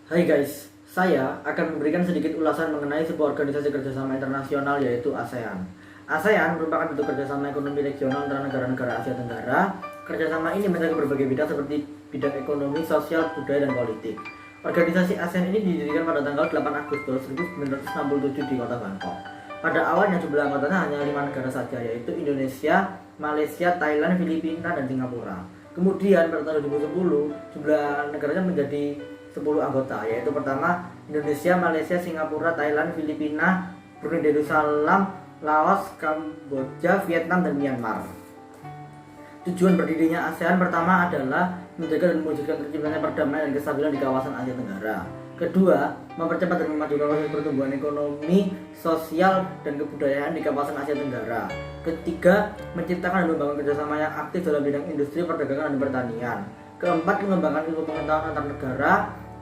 Hai guys, saya akan memberikan sedikit ulasan mengenai sebuah organisasi kerjasama internasional yaitu ASEAN. ASEAN merupakan bentuk kerjasama ekonomi regional antara negara-negara Asia Tenggara. Kerjasama ini mencakup berbagai bidang seperti bidang ekonomi, sosial, budaya, dan politik. Organisasi ASEAN ini didirikan pada tanggal 8 Agustus 1967 di kota Bangkok. Pada awalnya jumlah anggotanya hanya 5 negara saja, yaitu Indonesia, Malaysia, Thailand, Filipina, dan Singapura. Kemudian pada tahun 2010 jumlah negaranya menjadi 10 anggota, yaitu pertama Indonesia, Malaysia, Singapura, Thailand, Filipina, Brunei Darussalam, Laos, Kamboja, Vietnam, dan Myanmar. Tujuan berdirinya ASEAN pertama adalah menjaga dan mewujudkan terciptanya perdamaian dan kestabilan di kawasan Asia Tenggara. Kedua, mempercepat dan memajukan proses pertumbuhan ekonomi, sosial, dan kebudayaan di kawasan Asia Tenggara. Ketiga, menciptakan dan membangun kerjasama yang aktif dalam bidang industri, perdagangan, dan pertanian. Keempat, mengembangkan ilmu pengetahuan antar negara.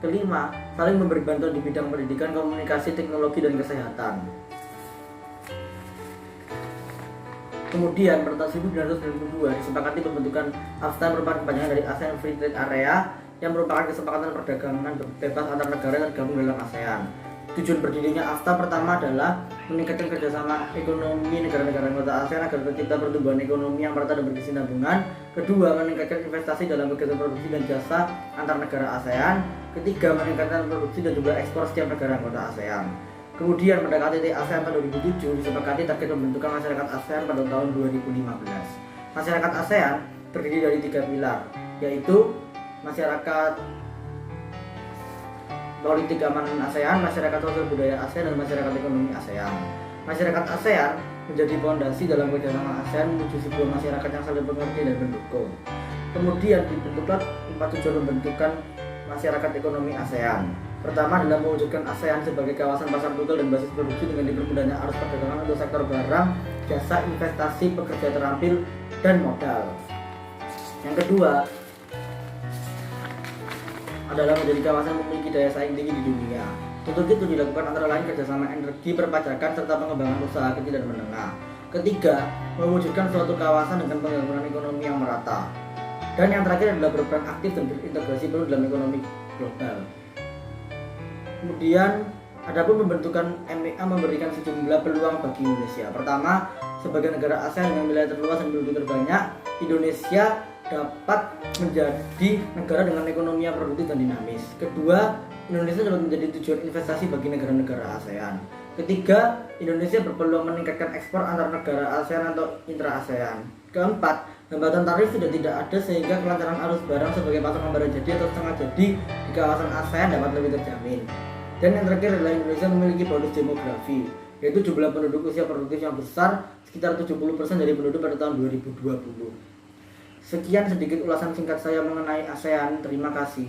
Kelima, saling memberi bantuan di bidang pendidikan, komunikasi, teknologi, dan kesehatan. Kemudian pada tahun 1992 disepakati pembentukan AFTA merupakan kepanjangan dari ASEAN Free Trade Area yang merupakan kesepakatan perdagangan bebas antar negara yang tergabung dalam ASEAN. Tujuan berdirinya AFTA pertama adalah meningkatkan kerjasama ekonomi negara-negara anggota ASEAN agar tercipta pertumbuhan ekonomi yang merata dan berkesinambungan. Kedua, meningkatkan investasi dalam kegiatan produksi dan jasa antar negara ASEAN. Ketiga, meningkatkan produksi dan jumlah ekspor setiap negara anggota ASEAN. Kemudian pada KTT ASEAN tahun 2007 disepakati target pembentukan masyarakat ASEAN pada tahun 2015. Masyarakat ASEAN terdiri dari 3 pilar, yaitu masyarakat politik keamanan ASEAN, masyarakat sosial budaya ASEAN, dan masyarakat ekonomi ASEAN. Masyarakat ASEAN menjadi fondasi dalam kerjasama ASEAN menuju sebuah masyarakat yang saling mengerti dan mendukung. Kemudian dibentuklah 4 tujuan pembentukan masyarakat ekonomi ASEAN. Pertama adalah mewujudkan ASEAN sebagai kawasan pasar tunggal dan basis produksi dengan dipermudahnya arus perdagangan untuk sektor barang, jasa, investasi, pekerja terampil, dan modal. Yang kedua adalah menjadi kawasan memiliki daya saing tinggi di dunia. Untuk itu dilakukan antara lain kerjasama energi, perpajakan, serta pengembangan usaha kecil dan menengah. Ketiga, mewujudkan suatu kawasan dengan pembangunan ekonomi yang merata. Dan yang terakhir adalah berperan aktif dan berintegrasi penuh dalam ekonomi global. Kemudian, adapun pembentukan MEA memberikan sejumlah peluang bagi Indonesia. Pertama, sebagai negara ASEAN dengan wilayah terluas dan penduduk terbanyak, Indonesia dapat menjadi negara dengan ekonomi yang produktif dan dinamis. Kedua, Indonesia dapat menjadi tujuan investasi bagi negara-negara ASEAN. Ketiga, Indonesia berpeluang meningkatkan ekspor antar negara ASEAN atau intra-ASEAN. Keempat, hambatan tarif sudah tidak ada sehingga kelancaran arus barang sebagai pasokan barang jadi atau setengah jadi di kawasan ASEAN dapat lebih terjamin. Dan yang terakhir adalah Indonesia memiliki bonus demografi, yaitu jumlah penduduk usia produktif yang besar, sekitar 70% dari penduduk pada tahun 2020. Sekian sedikit ulasan singkat saya mengenai ASEAN. Terima kasih.